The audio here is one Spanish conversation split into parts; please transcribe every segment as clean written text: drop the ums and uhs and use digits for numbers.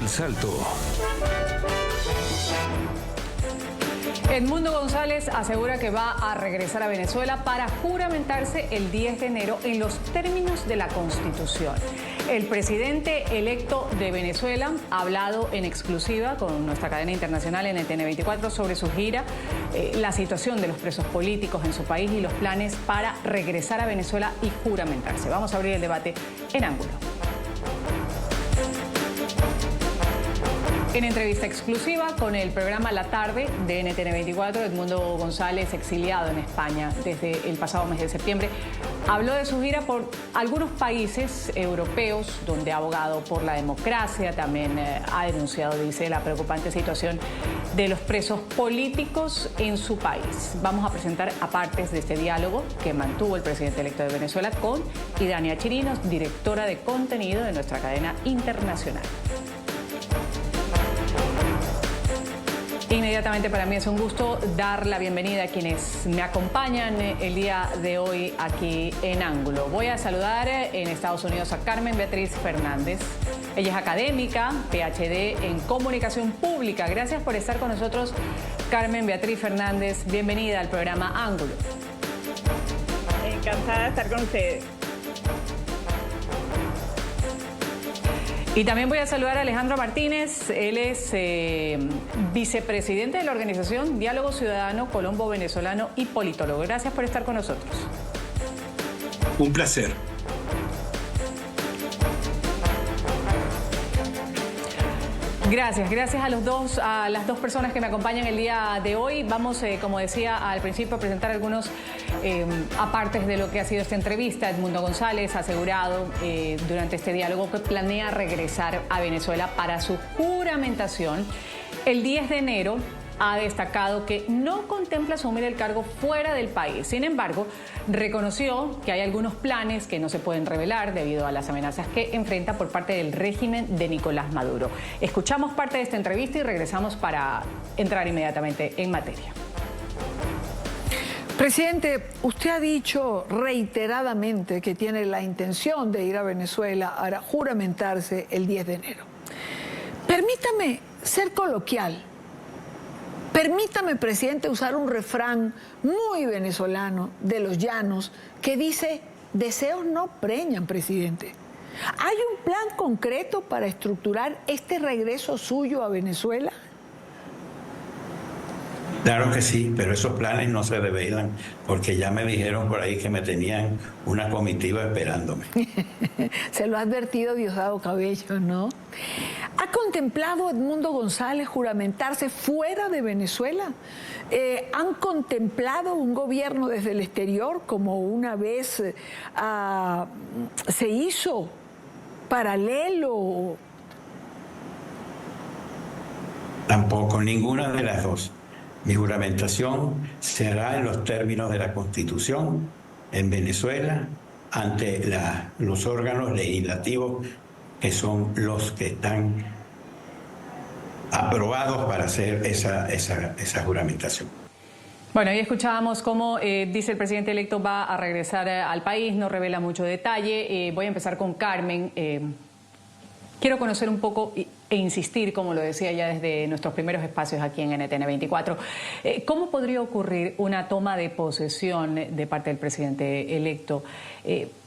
Salto. Edmundo González asegura que va a regresar a Venezuela para juramentarse el 10 de enero en los términos de la Constitución. El presidente electo de Venezuela ha hablado en exclusiva con nuestra cadena internacional NTN24 sobre su gira, la situación de los presos políticos en su país y los planes para regresar a Venezuela y juramentarse. Vamos a abrir el debate en Ángulo. En entrevista exclusiva con el programa La Tarde de NTN24, Edmundo González, exiliado en España desde el pasado mes de septiembre, habló de su gira por algunos países europeos donde ha abogado por la democracia. También ha denunciado, dice, la preocupante situación de los presos políticos en su país. Vamos a presentar apartes de este diálogo que mantuvo el presidente electo de Venezuela con Idania Chirinos, directora de contenido de nuestra cadena internacional. Inmediatamente para mí es un gusto dar la bienvenida a quienes me acompañan el día de hoy aquí en Ángulo. Voy a saludar en Estados Unidos a Carmen Beatriz Fernández. Ella es académica, PhD en Comunicación Pública. Gracias por estar con nosotros, Carmen Beatriz Fernández. Bienvenida al programa Ángulo. Encantada de estar con ustedes. Y también voy a saludar a Alejandro Martínez. Él es vicepresidente de la organización Diálogo Ciudadano Colombo Venezolano y politólogo. Gracias por estar con nosotros. Un placer. Gracias a las dos personas que me acompañan el día de hoy. Vamos, como decía al principio, a presentar algunos apartes de lo que ha sido esta entrevista. Edmundo González ha asegurado durante este diálogo que planea regresar a Venezuela para su juramentación el 10 de enero. Ha destacado que no contempla asumir el cargo fuera del país. Sin embargo, reconoció que hay algunos planes que no se pueden revelar debido a las amenazas que enfrenta por parte del régimen de Nicolás Maduro. Escuchamos parte de esta entrevista y regresamos para entrar inmediatamente en materia. Presidente, usted ha dicho reiteradamente que tiene la intención de ir a Venezuela a juramentarse el 10 de enero. Permítame ser coloquial. Permítame, presidente, usar un refrán muy venezolano de los llanos que dice: deseos no preñan, presidente. ¿Hay un plan concreto para estructurar este regreso suyo a Venezuela? Claro que sí, pero esos planes no se revelan porque ya me dijeron por ahí que me tenían una comitiva esperándome. Se lo ha advertido Diosdado Cabello, ¿no? ¿Ha contemplado Edmundo González juramentarse fuera de Venezuela? ¿Han contemplado un gobierno desde el exterior como una vez se hizo paralelo? Tampoco, ninguna de las dos. Mi juramentación será en los términos de la Constitución en Venezuela ante los órganos legislativos que son los que están aprobados para hacer esa juramentación. Bueno, y escuchábamos cómo dice el presidente electo va a regresar al país, no revela mucho detalle. Voy a empezar con Carmen. Quiero conocer un poco e insistir, como lo decía ya desde nuestros primeros espacios aquí en NTN24, ¿cómo podría ocurrir una toma de posesión de parte del presidente electo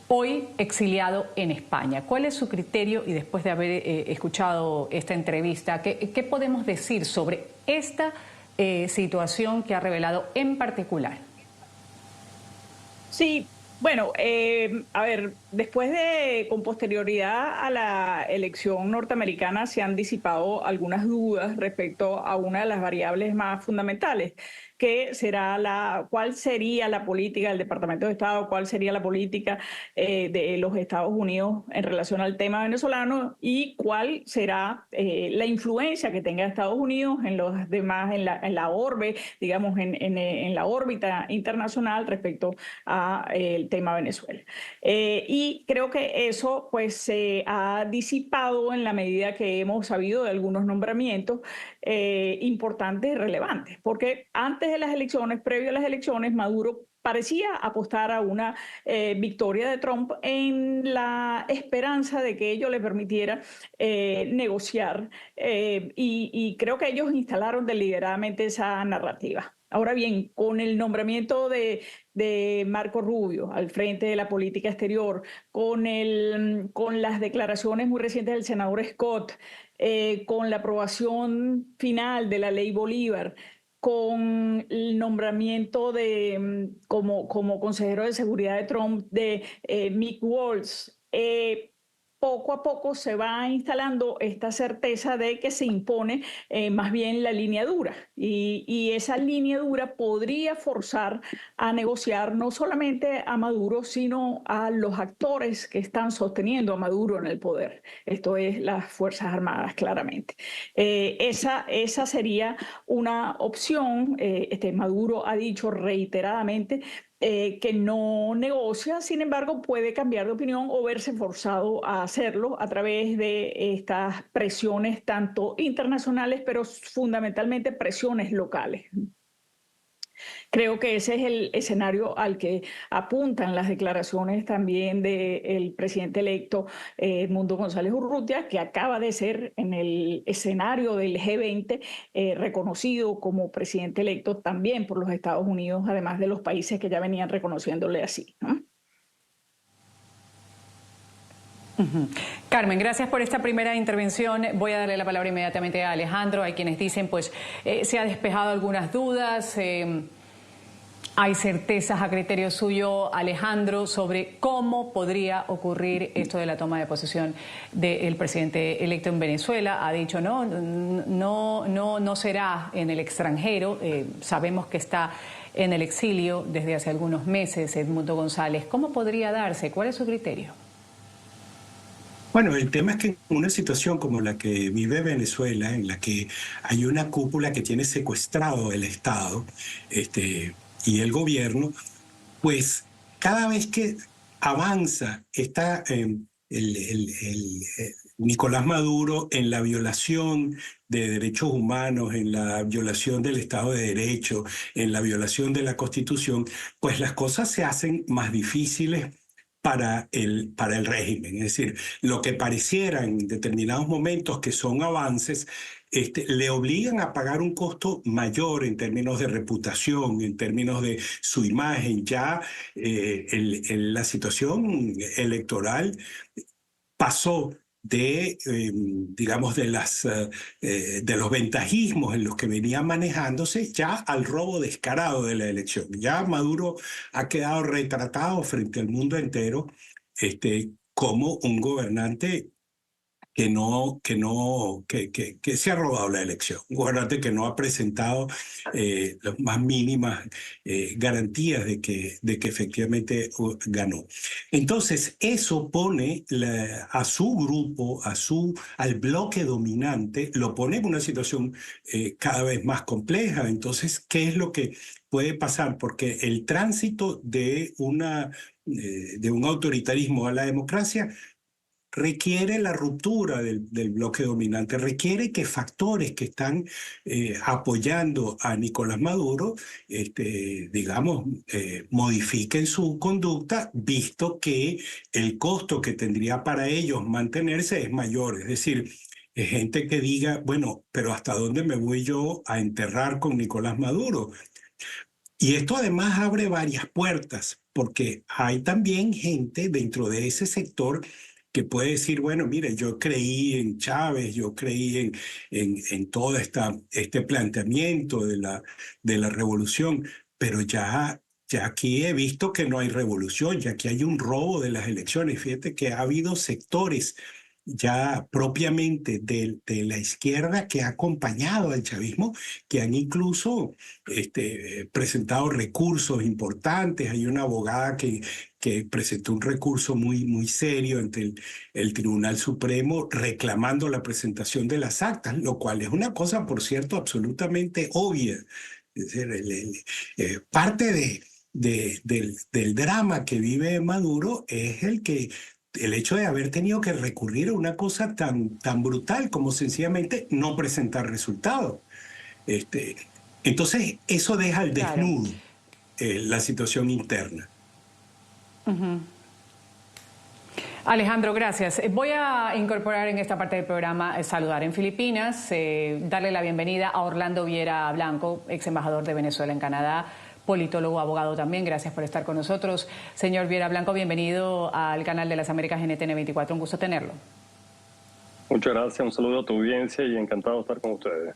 hoy exiliado en España? ¿Cuál es su criterio? Y después de haber escuchado esta entrevista, ¿qué podemos decir sobre esta situación que ha revelado en particular? Sí. Bueno, a ver, con posterioridad a la elección norteamericana se han disipado algunas dudas respecto a una de las variables más fundamentales, que será cuál sería la política del Departamento de Estado, cuál sería la política de los Estados Unidos en relación al tema venezolano y cuál será la influencia que tenga Estados Unidos en los demás, en la orbe, digamos, en la órbita internacional respecto a el tema Venezuela. Y creo que eso pues se ha disipado en la medida que hemos sabido de algunos nombramientos importantes y relevantes, porque antes de las elecciones, previo a las elecciones, Maduro parecía apostar a una victoria de Trump en la esperanza de que ello le permitiera negociar. Y creo que ellos instalaron deliberadamente esa narrativa. Ahora bien, con el nombramiento de Marco Rubio al frente de la política exterior, con las declaraciones muy recientes del senador Scott, con la aprobación final de la ley Bolívar, con el nombramiento como consejero de seguridad de Trump de Mick Waltz, poco a poco se va instalando esta certeza de que se impone más bien la línea dura. Y esa línea dura podría forzar a negociar no solamente a Maduro, sino a los actores que están sosteniendo a Maduro en el poder. Esto es las Fuerzas Armadas, claramente. Esa sería una opción. Maduro ha dicho reiteradamente que no negocia, sin embargo puede cambiar de opinión o verse forzado a hacerlo a través de estas presiones tanto internacionales, pero fundamentalmente presiones locales. Creo que ese es el escenario al que apuntan las declaraciones también del presidente electo Edmundo González Urrutia, que acaba de ser en el escenario del G20 reconocido como presidente electo también por los Estados Unidos, además de los países que ya venían reconociéndole así, ¿no? Carmen, gracias por esta primera intervención. Voy a darle la palabra inmediatamente a Alejandro. Hay quienes dicen, pues, se ha despejado algunas dudas. Hay certezas a criterio suyo, Alejandro, sobre cómo podría ocurrir esto de la toma de posesión del presidente electo en Venezuela. Ha dicho no será en el extranjero. Sabemos que está en el exilio desde hace algunos meses, Edmundo González. ¿Cómo podría darse? ¿Cuál es su criterio? Bueno, el tema es que en una situación como la que vive Venezuela, en la que hay una cúpula que tiene secuestrado el Estado y el gobierno, pues cada vez que avanza Nicolás Maduro en la violación de derechos humanos, en la violación del Estado de Derecho, en la violación de la Constitución, pues las cosas se hacen más difíciles para el régimen. Es decir, lo que pareciera en determinados momentos que son avances, le obligan a pagar un costo mayor en términos de reputación, en términos de su imagen. Ya la situación electoral pasó digamos, de los ventajismos en los que venía manejándose ya al robo descarado de la elección. Ya Maduro ha quedado retratado frente al mundo entero como un gobernante que se ha robado la elección. Un gobernante que no ha presentado las más mínimas garantías de que efectivamente ganó. Entonces, eso pone a su grupo, al bloque dominante, lo pone en una situación cada vez más compleja. Entonces, ¿qué es lo que puede pasar? Porque el tránsito de un autoritarismo a la democracia requiere la ruptura del bloque dominante, requiere que factores que están apoyando a Nicolás Maduro, digamos, modifiquen su conducta, visto que el costo que tendría para ellos mantenerse es mayor. Es decir, gente que diga, bueno, pero ¿hasta dónde me voy yo a enterrar con Nicolás Maduro? Y esto además abre varias puertas, porque hay también gente dentro de ese sector que puede decir, bueno, mire, yo creí en Chávez, yo creí en todo este planteamiento de la revolución, pero ya aquí he visto que no hay revolución, ya que hay un robo de las elecciones. Fíjate que ha habido sectores ya propiamente de la izquierda que ha acompañado al chavismo, que han incluso presentado recursos importantes. Hay una abogada que presentó un recurso muy, muy serio ante el Tribunal Supremo reclamando la presentación de las actas, lo cual es una cosa, por cierto, absolutamente obvia. Es decir, parte del drama que vive Maduro es el hecho de haber tenido que recurrir a una cosa tan brutal como sencillamente no presentar resultados. Entonces, eso deja al desnudo la situación interna. Alejandro, gracias. Voy a incorporar en esta parte del programa, saludar en Filipinas, darle la bienvenida a Orlando Viera Blanco, ex embajador de Venezuela en Canadá, politólogo, abogado también. Gracias por estar con nosotros. Señor Viera Blanco, bienvenido al canal de las Américas NTN 24. Un gusto tenerlo. Muchas gracias, un saludo a tu audiencia y encantado de estar con ustedes.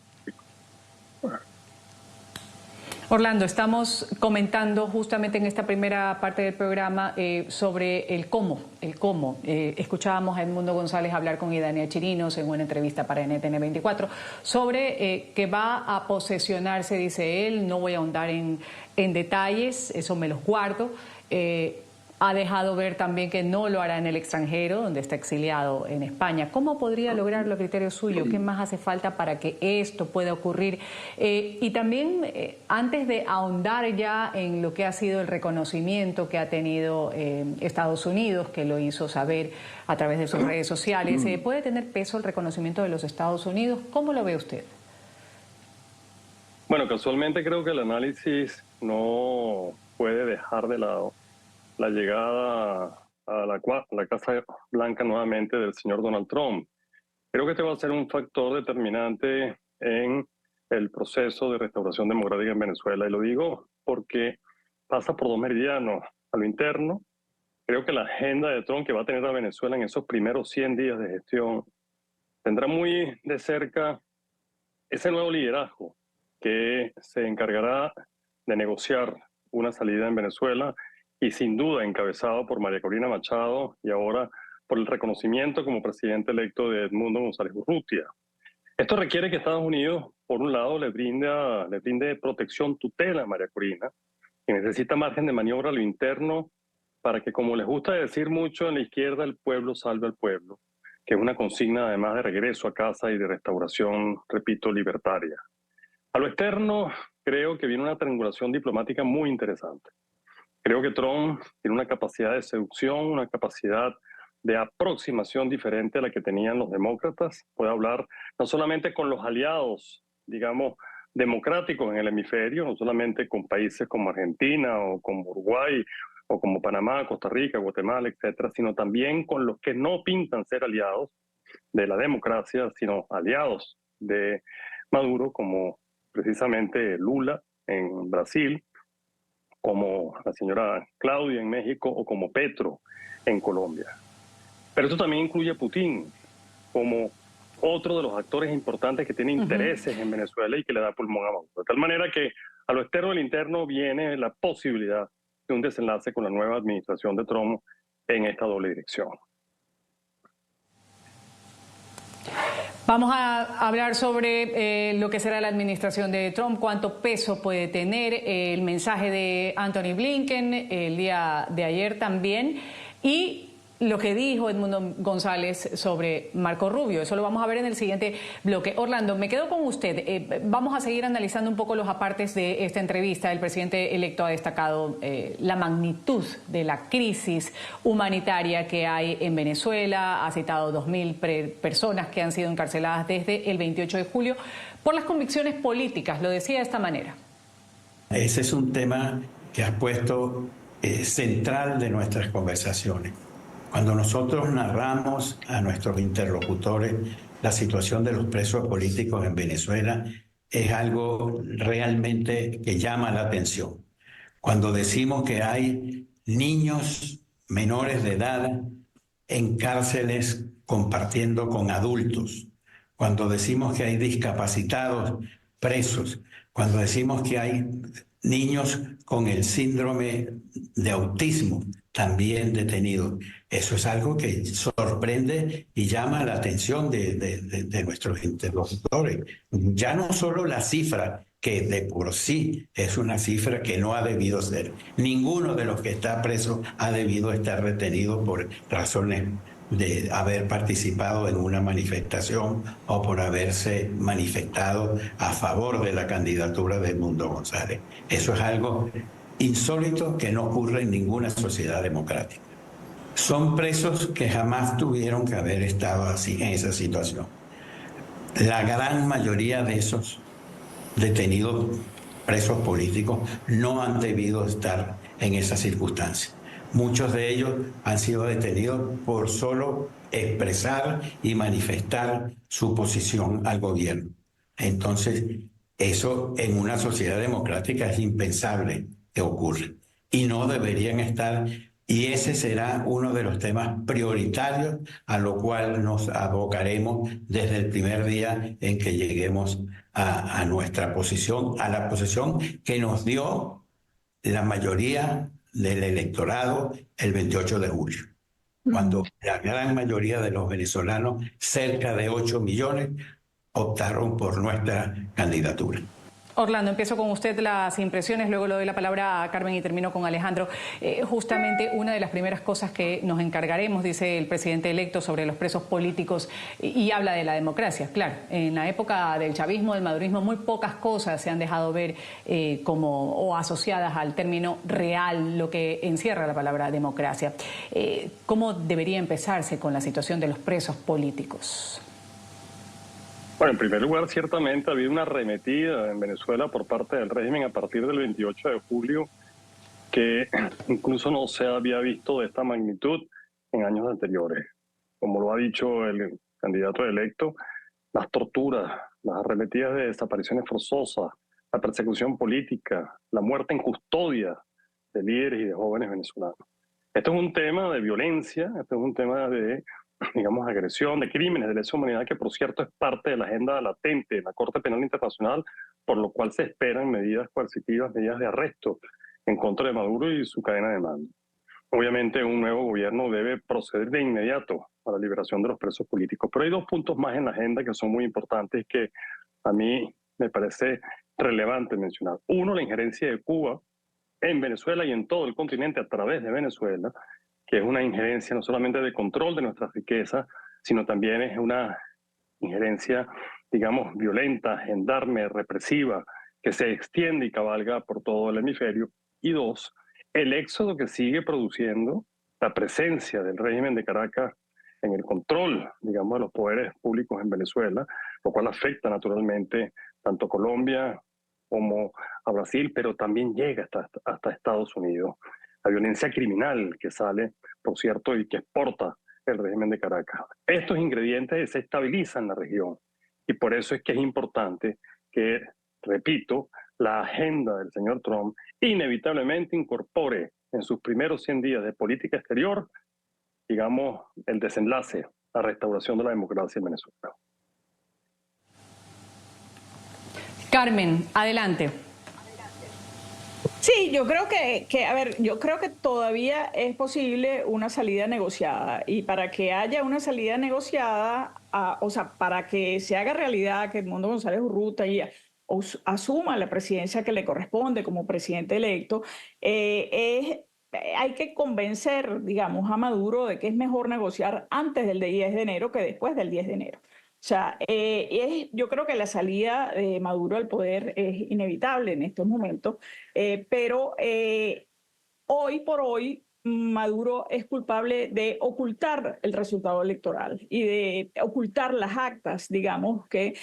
Orlando, estamos comentando justamente en esta primera parte del programa sobre el cómo. Escuchábamos a Edmundo González hablar con Idania Chirinos en una entrevista para NTN 24 sobre que va a posesionarse, dice él, no voy a ahondar en detalles, eso me los guardo. Ha dejado ver también que no lo hará en el extranjero, donde está exiliado en España. ¿Cómo podría lograrlo a criterio suyo? ¿Qué más hace falta para que esto pueda ocurrir? Y también, antes de ahondar ya en lo que ha sido el reconocimiento que ha tenido Estados Unidos, que lo hizo saber a través de sus redes sociales, ¿puede tener peso el reconocimiento de los Estados Unidos? ¿Cómo lo ve usted? Bueno, casualmente creo que el análisis no puede dejar de lado la llegada a la Casa Blanca nuevamente del señor Donald Trump. Creo que este va a ser un factor determinante en el proceso de restauración democrática en Venezuela. Y lo digo porque pasa por dos meridianos. A lo interno, creo que la agenda de Trump que va a tener a Venezuela en esos primeros 100 días de gestión tendrá muy de cerca ese nuevo liderazgo que se encargará de negociar una salida en Venezuela, y sin duda encabezado por María Corina Machado y ahora por el reconocimiento como presidente electo de Edmundo González Urrutia. Esto requiere que Estados Unidos, por un lado, le brinde protección, tutela a María Corina, que necesita margen de maniobra a lo interno para que, como les gusta decir mucho en la izquierda, el pueblo salve al pueblo, que es una consigna además de regreso a casa y de restauración, repito, libertaria. A lo externo, creo que viene una triangulación diplomática muy interesante. Creo que Trump tiene una capacidad de seducción, una capacidad de aproximación diferente a la que tenían los demócratas. Puede hablar no solamente con los aliados, digamos, democráticos en el hemisferio, no solamente con países como Argentina o como Uruguay o como Panamá, Costa Rica, Guatemala, etcétera, sino también con los que no pintan ser aliados de la democracia, sino aliados de Maduro, como precisamente Lula en Brasil, como la señora Claudia en México o como Petro en Colombia. Pero esto también incluye a Putin como otro de los actores importantes que tiene intereses en Venezuela y que le da pulmón a Maduro. De tal manera que a lo externo y al interno viene la posibilidad de un desenlace con la nueva administración de Trump en esta doble dirección. Vamos a hablar sobre lo que será la administración de Trump, cuánto peso puede tener el mensaje de Anthony Blinken el día de ayer también, y lo que dijo Edmundo González sobre Marco Rubio. Eso lo vamos a ver en el siguiente bloque. Orlando, me quedo con usted. Vamos a seguir analizando un poco los apartes de esta entrevista. El presidente electo ha destacado la magnitud de la crisis humanitaria que hay en Venezuela. Ha citado 2.000 personas que han sido encarceladas desde el 28 de julio por las convicciones políticas. Lo decía de esta manera. Ese es un tema que has puesto central de nuestras conversaciones. Cuando nosotros narramos a nuestros interlocutores la situación de los presos políticos en Venezuela, es algo realmente que llama la atención. Cuando decimos que hay niños menores de edad en cárceles compartiendo con adultos, cuando decimos que hay discapacitados presos, cuando decimos que hay niños con el síndrome de autismo también detenidos. Eso es algo que sorprende y llama la atención de nuestros interlocutores. Ya no solo la cifra, que de por sí es una cifra que no ha debido ser. Ninguno de los que está preso ha debido estar retenido por razones de haber participado en una manifestación o por haberse manifestado a favor de la candidatura de Edmundo González. Eso es algo insólito que no ocurre en ninguna sociedad democrática. Son presos que jamás tuvieron que haber estado así en esa situación. La gran mayoría de esos detenidos presos políticos no han debido estar en esas circunstancias. Muchos de ellos han sido detenidos por solo expresar y manifestar su posición al gobierno. Entonces, eso en una sociedad democrática es impensable que ocurra y no deberían estar, y ese será uno de los temas prioritarios a lo cual nos abocaremos desde el primer día en que lleguemos a nuestra posición, a la posición que nos dio la mayoría del electorado el 28 de julio, cuando la gran mayoría de los venezolanos, cerca de 8 millones, optaron por nuestra candidatura. Orlando, empiezo con usted las impresiones, luego le doy la palabra a Carmen y termino con Alejandro. Justamente una de las primeras cosas que nos encargaremos, dice el presidente electo, sobre los presos políticos y habla de la democracia. Claro, en la época del chavismo, del madurismo, muy pocas cosas se han dejado ver como o asociadas al término real, lo que encierra la palabra democracia. ¿Cómo debería empezarse con la situación de los presos políticos? Bueno, en primer lugar, ciertamente ha habido una arremetida en Venezuela por parte del régimen a partir del 28 de julio que incluso no se había visto de esta magnitud en años anteriores. Como lo ha dicho el candidato electo, las torturas, las arremetidas de desapariciones forzosas, la persecución política, la muerte en custodia de líderes y de jóvenes venezolanos. Esto es un tema de violencia, esto es un tema de, digamos, agresión, de crímenes de lesa humanidad, que por cierto es parte de la agenda latente de la Corte Penal Internacional, por lo cual se esperan medidas coercitivas, medidas de arresto en contra de Maduro y su cadena de mando. Obviamente un nuevo gobierno debe proceder de inmediato a la liberación de los presos políticos, pero hay dos puntos más en la agenda que son muy importantes que a mí me parece relevante mencionar. Uno, la injerencia de Cuba en Venezuela y en todo el continente a través de Venezuela, que es una injerencia no solamente de control de nuestras riquezas, sino también es una injerencia, digamos, violenta, gendarme, represiva, que se extiende y cabalga por todo el hemisferio. Y dos, el éxodo que sigue produciendo la presencia del régimen de Caracas en el control, digamos, de los poderes públicos en Venezuela, lo cual afecta naturalmente tanto a Colombia como a Brasil, pero también llega hasta Estados Unidos. La violencia criminal que sale, por cierto, y que exporta el régimen de Caracas. Estos ingredientes desestabilizan la región y por eso es que es importante que, repito, la agenda del señor Trump inevitablemente incorpore en sus primeros 100 días de política exterior, digamos, el desenlace, la restauración de la democracia en Venezuela. Carmen, adelante. Sí, yo creo yo creo que todavía es posible una salida negociada y para que haya una salida negociada, o sea, para que se haga realidad que Edmundo González Urrutia asuma la presidencia que le corresponde como presidente electo, hay que convencer, digamos, a Maduro de que es mejor negociar antes del 10 de enero que después del 10 de enero. O sea, yo creo que la salida de Maduro al poder es inevitable en estos momentos, pero hoy por hoy Maduro es culpable de ocultar el resultado electoral y de ocultar las actas, digamos, que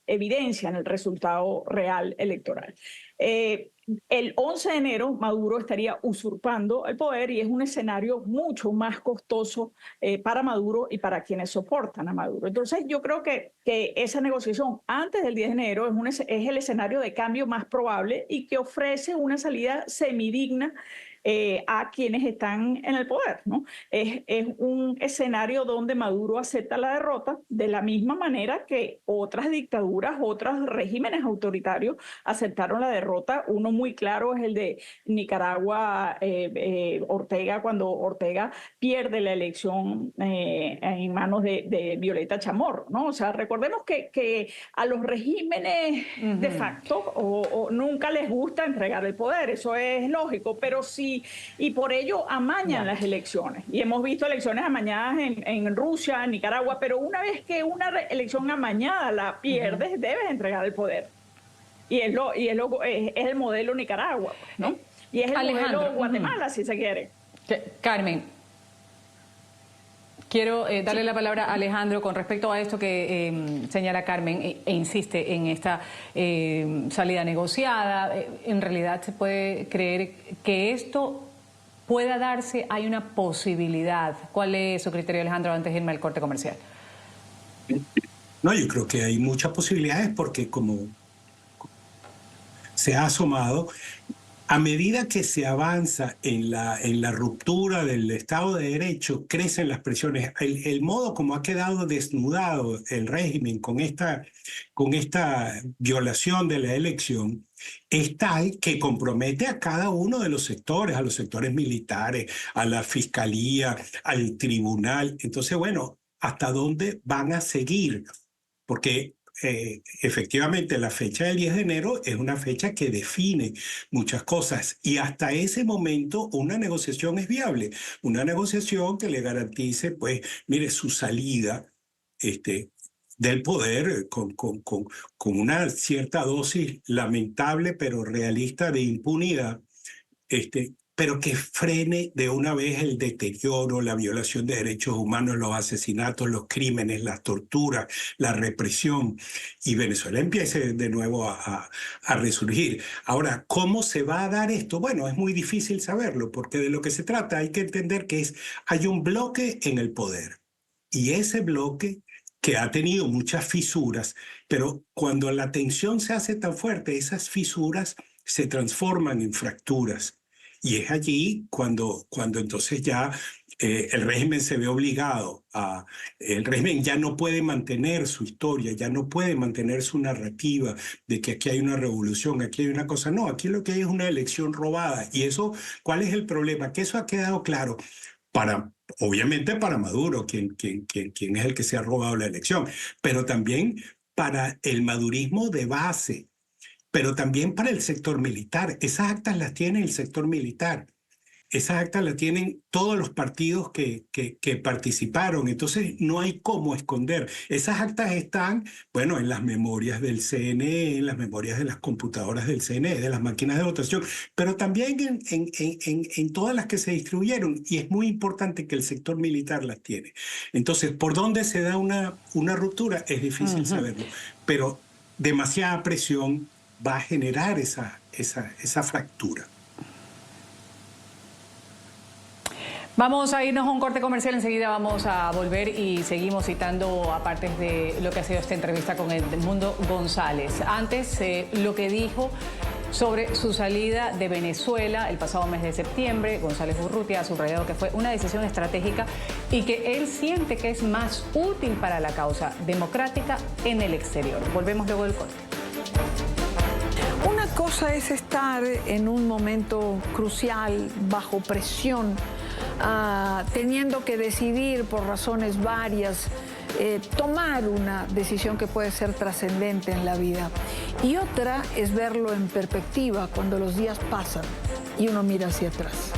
evidencian el resultado real electoral. El 11 de enero Maduro estaría usurpando el poder y es un escenario mucho más costoso para Maduro y para quienes soportan a Maduro. Entonces yo creo que esa negociación antes del 10 de enero es el escenario de cambio más probable y que ofrece una salida semidigna a quienes están en el poder, ¿no? Es un escenario donde Maduro acepta la derrota de la misma manera que otras dictaduras, otros regímenes autoritarios aceptaron la derrota. Uno muy claro es el de Nicaragua, Ortega, cuando Ortega pierde la elección en manos de Violeta Chamorro, ¿no? O sea, recordemos que a los regímenes de facto o nunca les gusta entregar el poder, eso es lógico, pero sí, y por ello amañan las elecciones. Y hemos visto elecciones amañadas en Rusia, en Nicaragua, pero una vez que una elección amañada la pierdes, debes entregar el poder. Y es el modelo Nicaragua, ¿no? Y es el modelo Guatemala, si se quiere. Carmen, Quiero darle la palabra a Alejandro con respecto a esto que señala Carmen e insiste en esta salida negociada. En realidad se puede creer que esto pueda darse, hay una posibilidad. ¿Cuál es su criterio, Alejandro, antes de irme al corte comercial? No, yo creo que hay muchas posibilidades porque como se ha asomado, a medida que se avanza en la ruptura del Estado de Derecho, crecen las presiones. El modo como ha quedado desnudado el régimen con esta violación de la elección es tal que compromete a cada uno de los sectores, a los sectores militares, a la fiscalía, al tribunal. Entonces, bueno, ¿hasta dónde van a seguir? Porque efectivamente la fecha del 10 de enero es una fecha que define muchas cosas y hasta ese momento una negociación es viable, una negociación que le garantice, pues, mire, su salida del poder con una cierta dosis lamentable pero realista de impunidad, pero que frene de una vez el deterioro, la violación de derechos humanos, los asesinatos, los crímenes, las torturas, la represión, y Venezuela empiece de nuevo a resurgir. Ahora, ¿cómo se va a dar esto? Bueno, es muy difícil saberlo, porque de lo que se trata hay que entender que hay un bloque en el poder, y ese bloque que ha tenido muchas fisuras, pero cuando la tensión se hace tan fuerte, esas fisuras se transforman en fracturas. Y es allí cuando entonces ya el régimen se ve obligado el régimen ya no puede mantener su historia, ya no puede mantener su narrativa de que aquí hay una revolución, aquí hay una cosa. No, aquí lo que hay es una elección robada. Y eso, ¿cuál es el problema? Que eso ha quedado claro obviamente para Maduro, quien es el que se ha robado la elección, pero también para el madurismo de base, pero también para el sector militar. Esas actas las tiene el sector militar. Esas actas las tienen todos los partidos que participaron. Entonces no hay cómo esconder. Esas actas están, bueno, en las memorias del CNE, en las memorias de las computadoras del CNE, de las máquinas de votación, pero también en todas las que se distribuyeron. Y es muy importante que el sector militar las tiene. Entonces, ¿por dónde se da una ruptura? Es difícil saberlo. Pero demasiada presión va a generar esa fractura. Vamos a irnos a un corte comercial, enseguida vamos a volver y seguimos citando a partes de lo que ha sido esta entrevista con Edmundo González. Antes, lo que dijo sobre su salida de Venezuela el pasado mes de septiembre. González Urrutia ha subrayado que fue una decisión estratégica y que él siente que es más útil para la causa democrática en el exterior. Volvemos luego del corte. Una cosa es estar en un momento crucial, bajo presión, teniendo que decidir por razones varias, tomar una decisión que puede ser trascendente en la vida. Y otra es verlo en perspectiva cuando los días pasan y uno mira hacia atrás.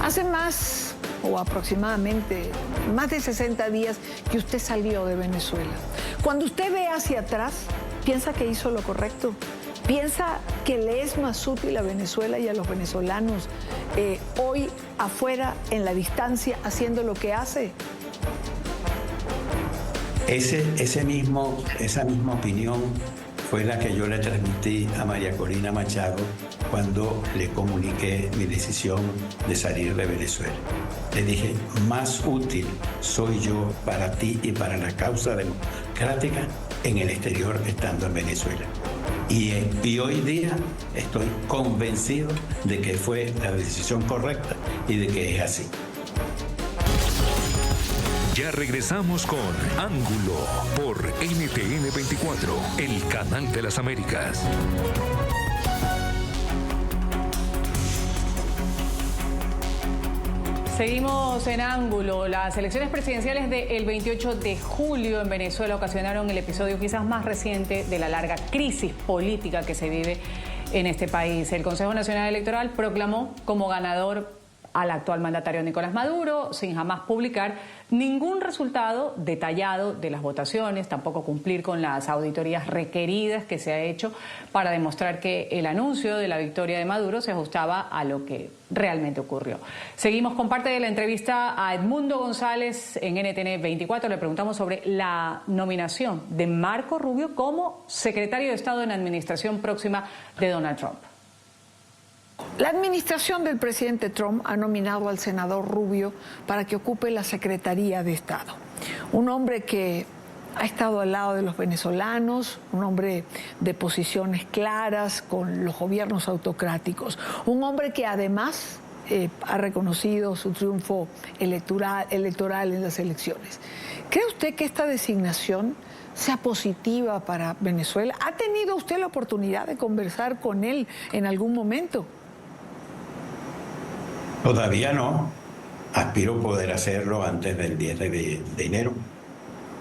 Hace más o aproximadamente más de 60 días que usted salió de Venezuela. Cuando usted ve hacia atrás, ¿piensa que hizo lo correcto? ¿Piensa que le es más útil a Venezuela y a los venezolanos hoy afuera, en la distancia, haciendo lo que hace? Esa misma opinión fue la que yo le transmití a María Corina Machado cuando le comuniqué mi decisión de salir de Venezuela. Le dije, más útil soy yo para ti y para la causa democrática en el exterior estando en Venezuela. Y hoy día estoy convencido de que fue la decisión correcta y de que es así. Ya regresamos con Ángulo por NTN 24, el canal de las Américas. Seguimos en Ángulo. Las elecciones presidenciales del 28 de julio en Venezuela ocasionaron el episodio quizás más reciente de la larga crisis política que se vive en este país. El Consejo Nacional Electoral proclamó como ganador al actual mandatario Nicolás Maduro, sin jamás publicar ningún resultado detallado de las votaciones, tampoco cumplir con las auditorías requeridas que se ha hecho para demostrar que el anuncio de la victoria de Maduro se ajustaba a lo que realmente ocurrió. Seguimos con parte de la entrevista a Edmundo González en NTN 24. Le preguntamos sobre la nominación de Marco Rubio como secretario de Estado en la administración próxima de Donald Trump. La administración del presidente Trump ha nominado al senador Rubio para que ocupe la Secretaría de Estado. Un hombre que ha estado al lado de los venezolanos, un hombre de posiciones claras con los gobiernos autocráticos, un hombre que además ha reconocido su triunfo electoral en las elecciones. ¿Cree usted que esta designación sea positiva para Venezuela? ¿Ha tenido usted la oportunidad de conversar con él en algún momento? Todavía no. Aspiro poder hacerlo antes del 10 de enero.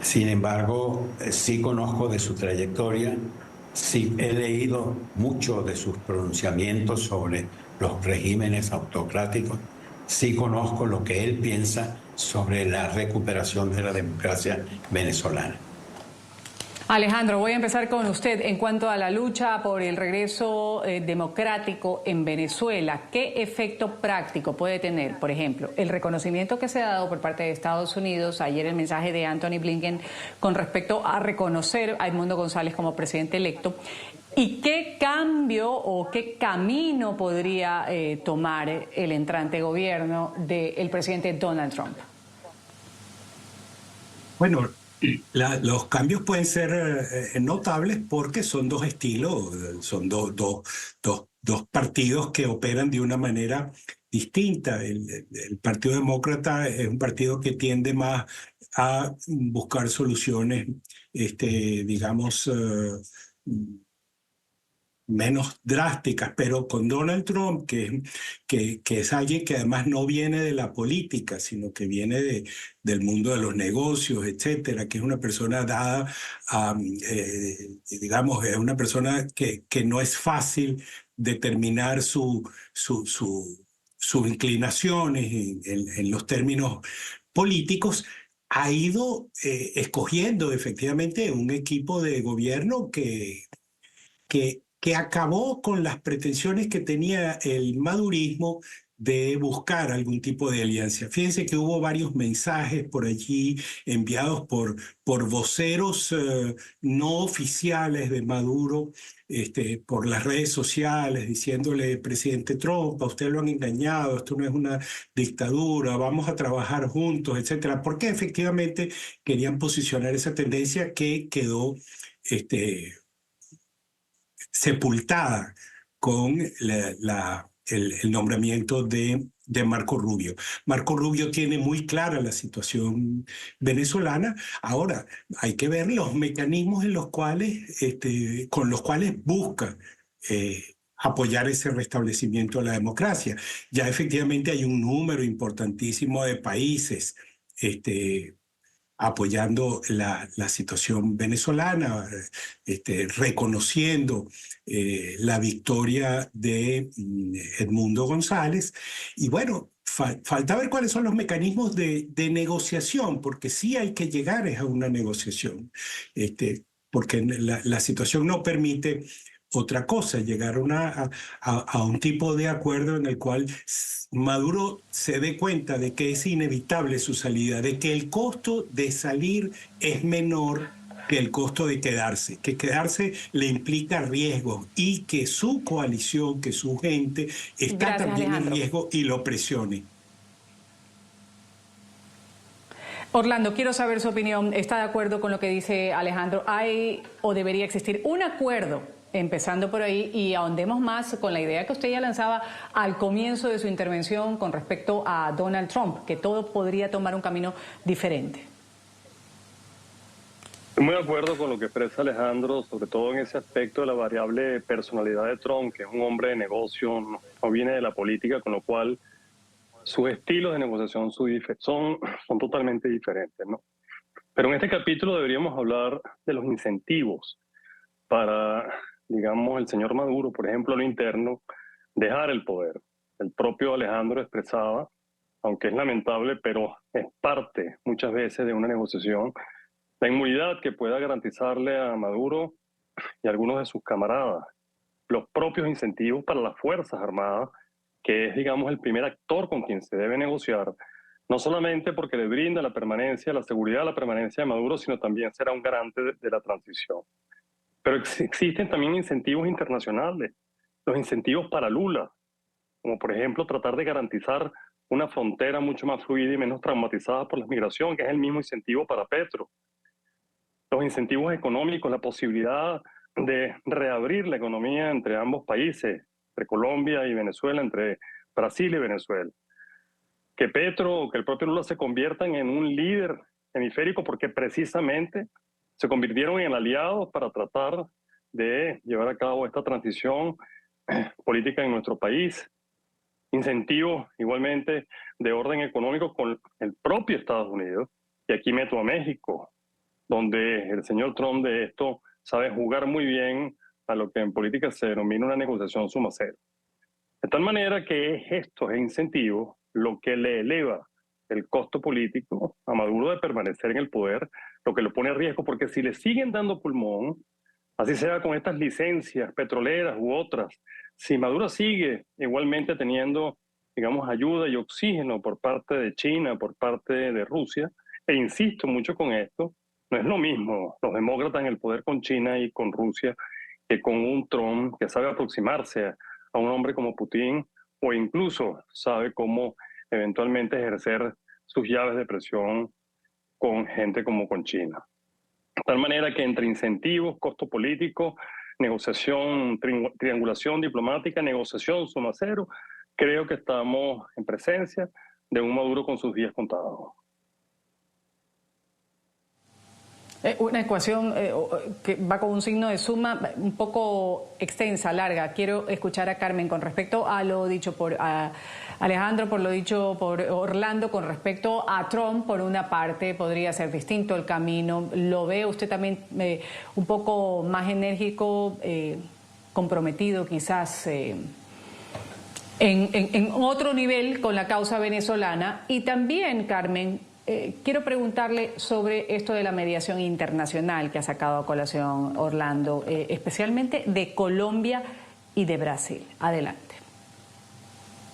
Sin embargo, sí conozco de su trayectoria, sí he leído mucho de sus pronunciamientos sobre los regímenes autocráticos, sí conozco lo que él piensa sobre la recuperación de la democracia venezolana. Alejandro, voy a empezar con usted en cuanto a la lucha por el regreso democrático en Venezuela. ¿Qué efecto práctico puede tener, por ejemplo, el reconocimiento que se ha dado por parte de Estados Unidos, ayer el mensaje de Anthony Blinken con respecto a reconocer a Edmundo González como presidente electo? ¿Y qué cambio o qué camino podría tomar el entrante gobierno del presidente Donald Trump? Bueno, los cambios pueden ser notables porque son dos estilos, son dos partidos que operan de una manera distinta. El Partido Demócrata es un partido que tiende más a buscar soluciones, digamos, menos drásticas, pero con Donald Trump, que es alguien que además no viene de la política, sino que viene del mundo de los negocios, etcétera, que es una persona dada a, digamos, es una persona que no es fácil determinar sus inclinaciones en los términos políticos. Ha ido escogiendo efectivamente un equipo de gobierno que acabó con las pretensiones que tenía el madurismo de buscar algún tipo de alianza. Fíjense que hubo varios mensajes por allí enviados por voceros no oficiales de Maduro, por las redes sociales, diciéndole: presidente Trump, a usted lo han engañado, esto no es una dictadura, vamos a trabajar juntos, etcétera, porque efectivamente querían posicionar esa tendencia que quedó sepultada con el nombramiento de Marco Rubio. Marco Rubio tiene muy clara la situación venezolana. Ahora, hay que ver los mecanismos en los cuales, con los cuales busca apoyar ese restablecimiento de la democracia. Ya efectivamente hay un número importantísimo de países apoyando la situación venezolana, reconociendo la victoria de Edmundo González. Y bueno, falta ver cuáles son los mecanismos de negociación, porque sí hay que llegar a una negociación, porque la situación no permite otra cosa, llegar a un tipo de acuerdo en el cual Maduro se dé cuenta de que es inevitable su salida, de que el costo de salir es menor que el costo de quedarse, que quedarse le implica riesgos y que su coalición, que su gente está también en riesgo y lo presione. Orlando, quiero saber su opinión. ¿Está de acuerdo con lo que dice Alejandro? ¿Hay o debería existir un acuerdo, empezando por ahí, y ahondemos más con la idea que usted ya lanzaba al comienzo de su intervención con respecto a Donald Trump, que todo podría tomar un camino diferente? Estoy muy de acuerdo con lo que expresa Alejandro, sobre todo en ese aspecto de la variable personalidad de Trump, que es un hombre de negocio, no viene de la política, con lo cual sus estilos de negociación son totalmente diferentes, ¿no? Pero en este capítulo deberíamos hablar de los incentivos para, digamos, el señor Maduro, por ejemplo, a lo interno, dejar el poder. el propio Alejandro expresaba, aunque es lamentable, pero es parte muchas veces de una negociación, la inmunidad que pueda garantizarle a Maduro y a algunos de sus camaradas los propios incentivos para las Fuerzas Armadas, que es, digamos, el primer actor con quien se debe negociar, no solamente porque le brinda la permanencia, la seguridad, la permanencia de Maduro, sino también será un garante de la transición. Pero existen también incentivos internacionales, los incentivos para Lula, como por ejemplo tratar de garantizar una frontera mucho más fluida y menos traumatizada por la migración, que es el mismo incentivo para Petro. Los incentivos económicos, la posibilidad de reabrir la economía entre ambos países, entre Colombia y Venezuela, entre Brasil y Venezuela. Que Petro o que el propio Lula se conviertan en un líder hemisférico porque precisamente se convirtieron en aliados para tratar de llevar a cabo esta transición política en nuestro país. Incentivos igualmente de orden económico con el propio Estados Unidos, y aquí meto a México, donde el señor Trump de esto sabe jugar muy bien a lo que en política se denomina una negociación suma cero. De tal manera que es estos incentivos lo que le eleva el costo político a Maduro de permanecer en el poder, lo que lo pone a riesgo, porque si le siguen dando pulmón, así sea con estas licencias petroleras u otras, si Maduro sigue igualmente teniendo, digamos, ayuda y oxígeno por parte de China, por parte de Rusia, e insisto mucho con esto, no es lo mismo los demócratas en el poder con China y con Rusia que con un Trump que sabe aproximarse a un hombre como Putin o incluso sabe cómo eventualmente ejercer sus llaves de presión con gente como con China. De tal manera que entre incentivos, costo político, negociación, triangulación diplomática, negociación suma cero, creo que estamos en presencia de un Maduro con sus días contados. Una ecuación que va con un signo de suma un poco extensa, larga. Quiero escuchar a Carmen con respecto a lo dicho por Alejandro, por lo dicho por Orlando, con respecto a Trump. Por una parte, podría ser distinto el camino. ¿Lo ve usted también un poco más enérgico, comprometido quizás en otro nivel con la causa venezolana? Y también, Carmen, quiero preguntarle sobre esto de la mediación internacional que ha sacado a colación Orlando, especialmente de Colombia y de Brasil. Adelante.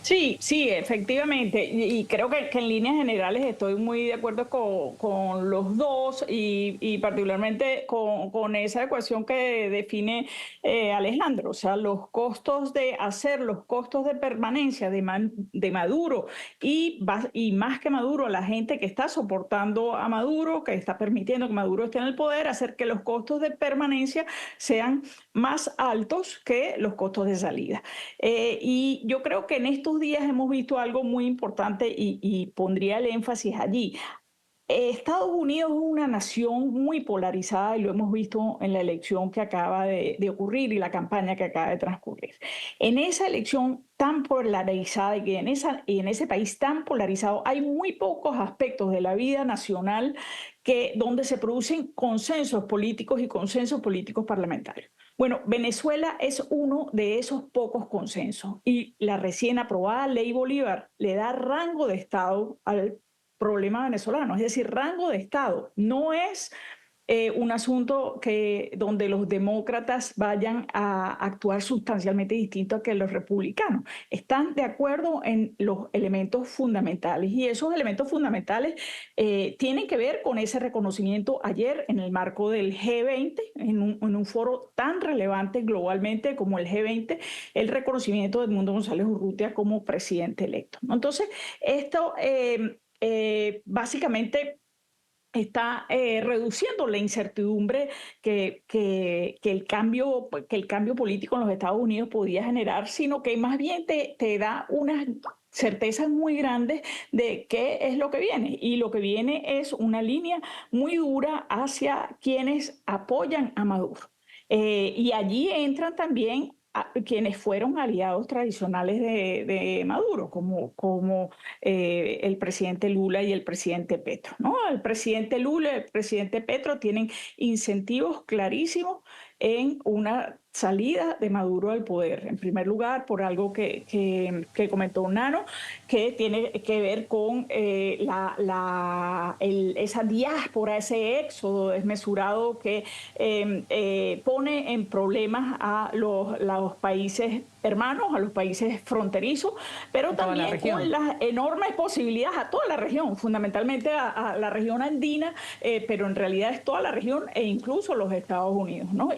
Sí, efectivamente, y creo que en líneas generales estoy muy de acuerdo con los dos y particularmente con esa ecuación que define Alejandro, o sea, los costos de hacer, los costos de permanencia de Maduro y más que Maduro, la gente que está soportando a Maduro, que está permitiendo que Maduro esté en el poder, hacer que los costos de permanencia sean más altos que los costos de salida. Y yo creo que en estos días hemos visto algo muy importante y pondría el énfasis allí. Estados Unidos es una nación muy polarizada y lo hemos visto en la elección que acaba de ocurrir y la campaña que acaba de transcurrir. En esa elección tan polarizada y en ese país tan polarizado hay muy pocos aspectos de la vida nacional donde se producen consensos políticos y consensos políticos parlamentarios. Bueno, Venezuela es uno de esos pocos consensos y la recién aprobada Ley Bolívar le da rango de Estado al problema venezolano, es decir, rango de Estado. No es un asunto donde los demócratas vayan a actuar sustancialmente distinto a que los republicanos. Están de acuerdo en los elementos fundamentales y esos elementos fundamentales tienen que ver con ese reconocimiento ayer en el marco del G20, en un foro tan relevante globalmente como el G20, el reconocimiento de Edmundo González Urrutia como presidente electo. Entonces, esto básicamente está reduciendo la incertidumbre que el cambio político en los Estados Unidos podía generar, sino que más bien te da unas certezas muy grandes de qué es lo que viene. Y lo que viene es una línea muy dura hacia quienes apoyan a Maduro. Y allí entran también quienes fueron aliados tradicionales de Maduro, como el presidente Lula y el presidente Petro, ¿no? El presidente Lula y el presidente Petro tienen incentivos clarísimos en una salida de Maduro al poder. En primer lugar, por algo que comentó Nano, que tiene que ver con esa diáspora, ese éxodo desmesurado que pone en problemas a los países hermanos, a los países fronterizos, pero también con las enormes posibilidades a toda la región, fundamentalmente a la región andina, pero en realidad es toda la región e incluso los Estados Unidos, ¿no?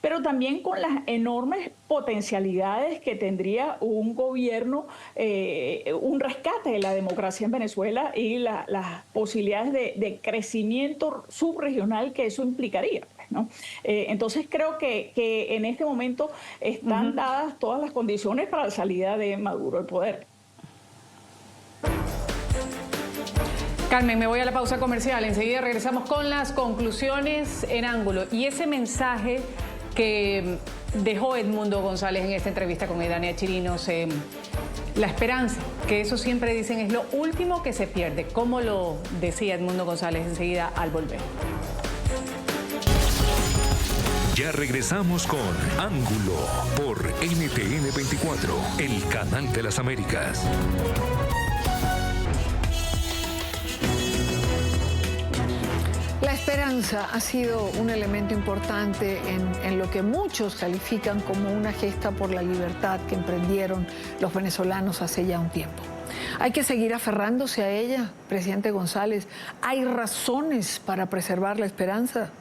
Pero también con las enormes potencialidades que tendría un gobierno, un rescate de la democracia en Venezuela y las posibilidades de crecimiento subregional que eso implicaría, ¿no? Entonces creo que en este momento están dadas todas las condiciones para la salida de Maduro al poder. Carmen, me voy a la pausa comercial. Enseguida regresamos con las conclusiones en ángulo y ese mensaje que dejó Edmundo González en esta entrevista con Idania Chirinos, la esperanza, que eso siempre dicen es lo último que se pierde, como lo decía Edmundo González enseguida al volver. Ya regresamos con Ángulo por NTN 24, el canal de las Américas. La esperanza ha sido un elemento importante en lo que muchos califican como una gesta por la libertad que emprendieron los venezolanos hace ya un tiempo. ¿Hay que seguir aferrándose a ella, presidente González? ¿Hay razones para preservar la esperanza?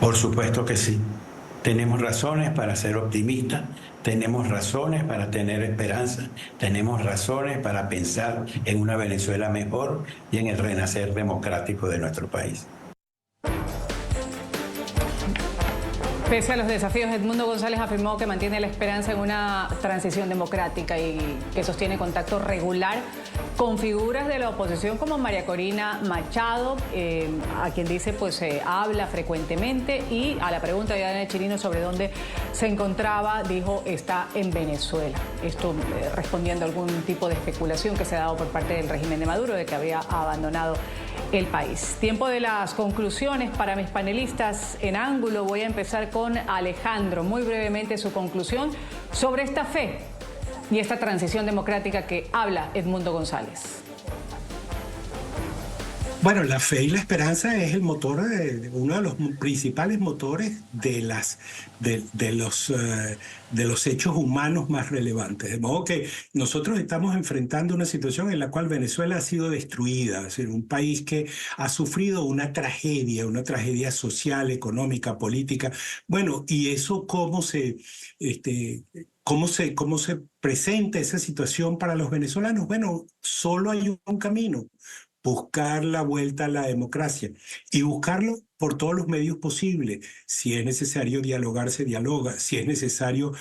Por supuesto que sí. Tenemos razones para ser optimistas, tenemos razones para tener esperanza, tenemos razones para pensar en una Venezuela mejor y en el renacer democrático de nuestro país. Pese a los desafíos, Edmundo González afirmó que mantiene la esperanza en una transición democrática y que sostiene contacto regular con figuras de la oposición como María Corina Machado, a quien dice pues habla frecuentemente, y a la pregunta de Idania Chirinos sobre dónde se encontraba, dijo está en Venezuela. Esto respondiendo a algún tipo de especulación que se ha dado por parte del régimen de Maduro de que había abandonado el país. Tiempo de las conclusiones para mis panelistas en ángulo. Voy a empezar con Alejandro. Muy brevemente su conclusión sobre esta fe y esta transición democrática que habla Edmundo González. Bueno, la fe y la esperanza es el motor, uno de los principales motores de los hechos humanos más relevantes. De modo que nosotros estamos enfrentando una situación en la cual Venezuela ha sido destruida, es decir, un país que ha sufrido una tragedia social, económica, política. Bueno, y eso cómo se presenta esa situación para los venezolanos. Bueno, solo hay un camino: buscar la vuelta a la democracia y buscarlo por todos los medios posibles. Si es necesario dialogar, se dialoga. Si es necesario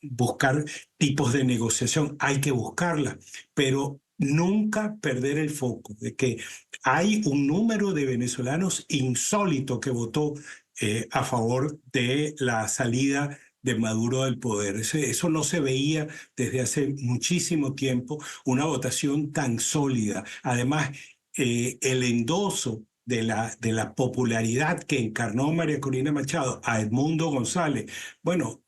buscar tipos de negociación, hay que buscarla, pero nunca perder el foco de que hay un número de venezolanos insólito que votó a favor de la salida de Maduro del poder. Eso no se veía desde hace muchísimo tiempo, una votación tan sólida. Además, el endoso de la popularidad que encarnó María Corina Machado a Edmundo González, bueno,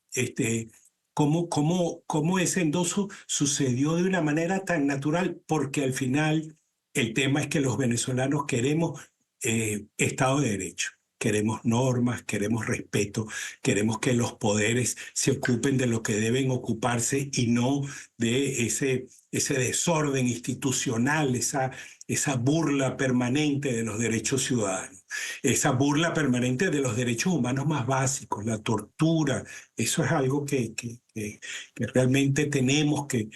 cómo ese endoso sucedió de una manera tan natural, porque al final el tema es que los venezolanos queremos Estado de Derecho. Queremos normas, queremos respeto, queremos que los poderes se ocupen de lo que deben ocuparse y no de ese desorden institucional, esa burla permanente de los derechos ciudadanos, esa burla permanente de los derechos humanos más básicos, la tortura. Eso es algo que realmente tenemos que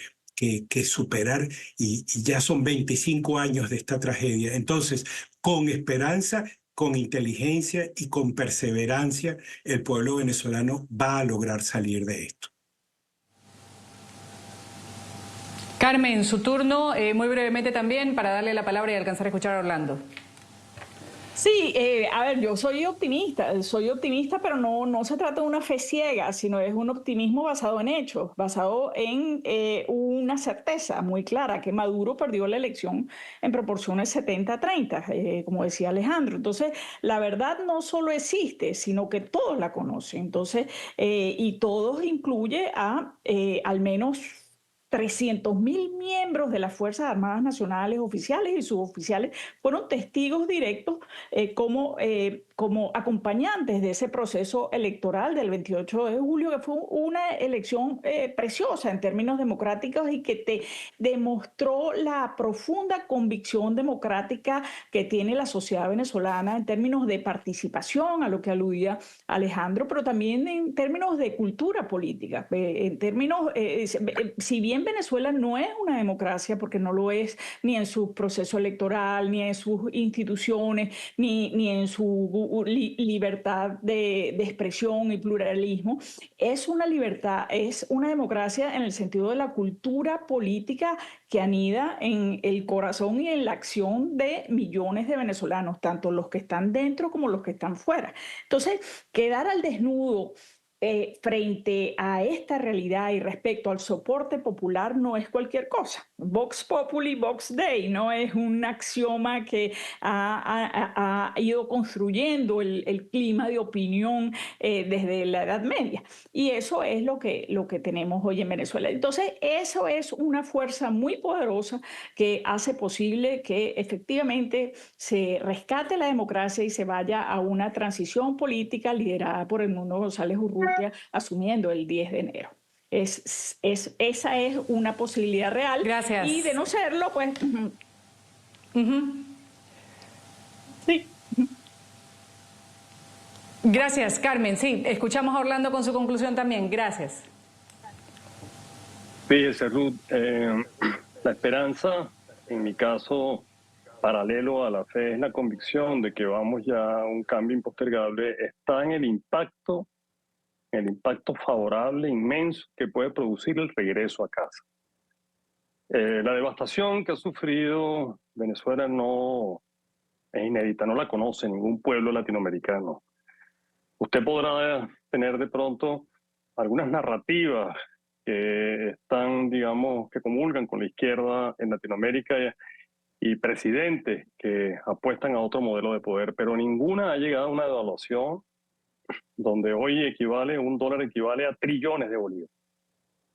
superar, y ya son 25 años de esta tragedia. Entonces, con esperanza, con inteligencia y con perseverancia, el pueblo venezolano va a lograr salir de esto. Carmen, su turno, muy brevemente también, para darle la palabra y alcanzar a escuchar a Orlando. Sí, a ver, yo soy optimista, pero no se trata de una fe ciega, sino es un optimismo basado en hechos, basado en una certeza muy clara, que Maduro perdió la elección en proporciones 70-30, como decía Alejandro. Entonces, la verdad no solo existe, sino que todos la conocen. Entonces, y todos incluye a al menos 300.000 miembros de las Fuerzas Armadas Nacionales, oficiales y suboficiales, fueron testigos directos como acompañantes de ese proceso electoral del 28 de julio, que fue una elección preciosa en términos democráticos y que te demostró la profunda convicción democrática que tiene la sociedad venezolana en términos de participación, a lo que aludía Alejandro, pero también en términos de cultura política, en términos, si bien Venezuela no es una democracia, porque no lo es ni en su proceso electoral, ni en sus instituciones, ni en su libertad de expresión y pluralismo, es una libertad, es una democracia en el sentido de la cultura política que anida en el corazón y en la acción de millones de venezolanos, tanto los que están dentro como los que están fuera. Entonces, quedar al desnudo frente a esta realidad y respecto al soporte popular no es cualquier cosa. Vox Populi, Vox Dei, no es un axioma que ha ido construyendo el clima de opinión desde la Edad Media. Y eso es lo que tenemos hoy en Venezuela. Entonces, eso es una fuerza muy poderosa que hace posible que efectivamente se rescate la democracia y se vaya a una transición política liderada por Edmundo González Urrutia, asumiendo el 10 de enero. Esa es una posibilidad real. Gracias. Y de no serlo, pues... Sí. Gracias, Carmen. Sí, escuchamos a Orlando con su conclusión también. Gracias. Fíjese, Ruth, la esperanza, en mi caso, paralelo a la fe, es la convicción de que vamos ya a un cambio impostergable, está en el impacto favorable inmenso que puede producir el regreso a casa. La devastación que ha sufrido Venezuela no es inédita, no la conoce ningún pueblo latinoamericano. Usted podrá tener de pronto algunas narrativas que están, digamos, que comulgan con la izquierda en Latinoamérica y presidentes que apuestan a otro modelo de poder, pero ninguna ha llegado a una devaluación donde hoy un dólar equivale a trillones de bolívares,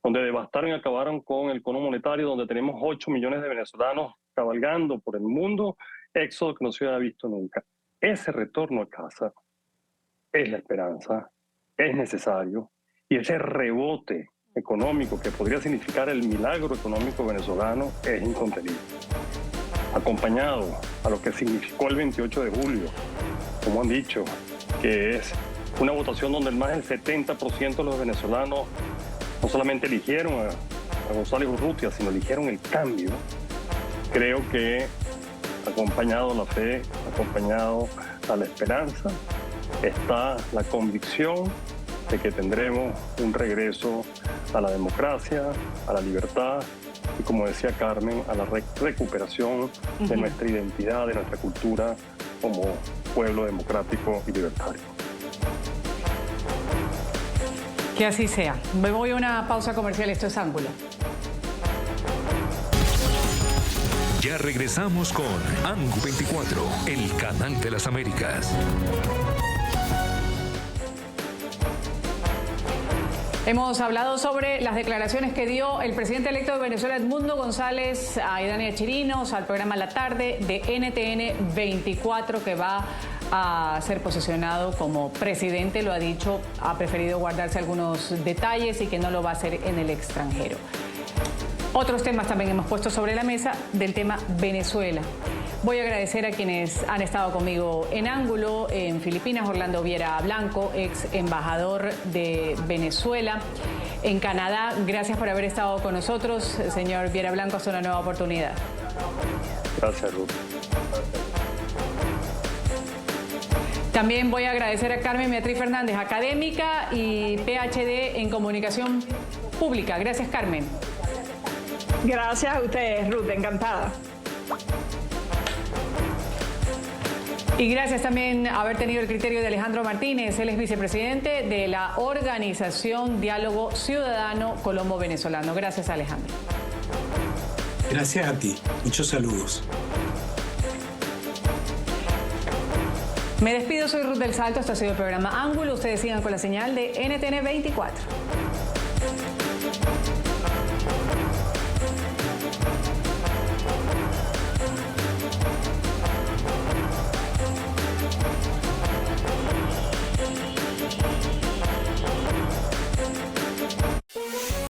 donde devastaron y acabaron con el cono monetario, donde tenemos 8 millones de venezolanos cabalgando por el mundo, éxodo que no se había visto nunca. Ese retorno a casa es la esperanza, es necesario, y ese rebote económico que podría significar el milagro económico venezolano es incontenible. Acompañado a lo que significó el 28 de julio, como han dicho, que es una votación donde más del 70% de los venezolanos no solamente eligieron a González Urrutia, sino eligieron el cambio. Creo que acompañado a la fe, acompañado a la esperanza, está la convicción de que tendremos un regreso a la democracia, a la libertad y, como decía Carmen, a la recuperación de nuestra identidad, de nuestra cultura como pueblo democrático y libertario. Que así sea. Me voy a una pausa comercial. Esto es Ángulo. Ya regresamos con Ángulo 24, el canal de las Américas. Hemos hablado sobre las declaraciones que dio el presidente electo de Venezuela, Edmundo González, a Idania Chirinos, al programa La Tarde de NTN 24, que va a ser posesionado como presidente. Lo ha dicho, ha preferido guardarse algunos detalles y que no lo va a hacer en el extranjero. Otros temas también hemos puesto sobre la mesa del tema Venezuela. Voy a agradecer a quienes han estado conmigo en Ángulo, en Filipinas, Orlando Viera Blanco, ex embajador de Venezuela. En Canadá, gracias por haber estado con nosotros. Señor Viera Blanco, hasta una nueva oportunidad. Gracias, Ruth. También voy a agradecer a Carmen Beatriz Fernández, académica y PhD en Comunicación Pública. Gracias, Carmen. Gracias a ustedes, Ruth, encantada. Y gracias también a haber tenido el criterio de Alejandro Martínez. Él es vicepresidente de la organización Diálogo Ciudadano Colombo Venezolano. Gracias, Alejandro. Gracias a ti. Muchos saludos. Me despido, soy Ruth del Salto. Esto ha sido el programa Ángulo. Ustedes sigan con la señal de NTN 24.